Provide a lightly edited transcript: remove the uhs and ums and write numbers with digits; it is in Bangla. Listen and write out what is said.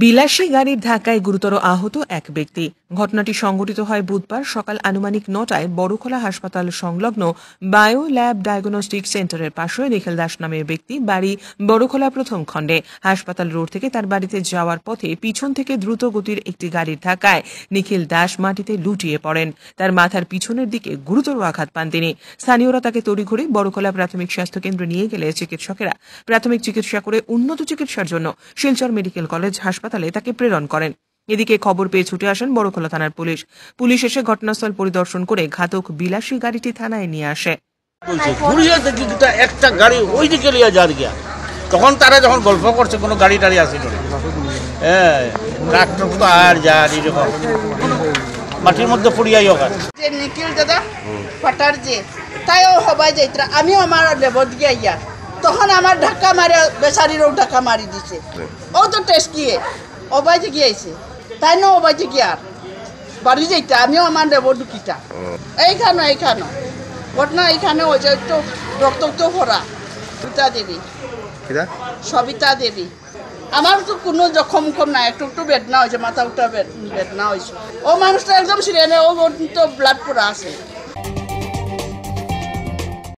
বিলাসী গাড়ির ধাক্কায় গুরুতর আহত এক ব্যক্তি। ঘটনাটি সংঘটিত হয় বুধবার সকাল আনুমানিক ৯টায় বড়খোলা হাসপাতাল সংলগ্ন বায়ো ল্যাব ডায়াগনস্টিক সেন্টারের পাশে নিখিল দাস নামের ব্যক্তি বাড়ি বড়খোলা প্রথম খণ্ডে। হাসপাতাল রোড থেকে তার বাড়িতে যাওয়ার পথে পিছন থেকে দ্রুত গতির একটি গাড়ির ধাক্কায় নিখিল দাস মাটিতে লুটিয়ে পড়েন। তার মাথার পিছনের দিকে গুরুতর আঘাত পান তিনি। স্থানীয়রা তাকে তড়িঘড়ি বড়খোলা প্রাথমিক স্বাস্থ্য কেন্দ্রে নিয়ে গেলে চিকিৎসকেরা প্রাথমিক চিকিৎসা করে উন্নত চিকিৎসার জন্য শিলচর মেডিকেল কলেজ হাসপাতালে তাকে প্রেরণ করেন। এদিকে খবর পেয়ে ছুটে আসেন বড়খোলা থানার পুলিশ এসে ঘটনাস্থল পরিদর্শন করে ঘাতক বিলাসী গাড়িটি থানায় নিয়ে আসে। একটা গাড়ি ওই দিকে লিয়ে যার গিয়া তখন তারা যখন গল্প করছে কোনো গাড়ি টাড়ি আসিল ট্রাক্টর তো আর যার এরকম মাটির মধ্যে পড়িয়াই ওখান যে নিখিল দাদা ফাটার যে তাইও হবাই যাইত আমিও আমার লেবত গিয়া তখন আমার ধাক্কা মারে বেচারিরও ধাক্কা মারি দিছে ও তো টেস্ট গিয়ে অবাইতে গিয়েছে তাই না অবাইতে গিয়ার বাড়ি যাইতে আমিও আমার লেবর ঢুকিটা এইখানো ঘটনা এইখানে ওই যে একটু রক্ত তো ভরা সবিতা দেবী সবিতা দেবী আমার তো কোনো জখম নাই একটু একটু বেদনা হয়েছে মাথা উঠা বেদনা হয়েছে ও মানুষটা একদম সিরিয়াস ও তো ব্লাড পড়া আছে।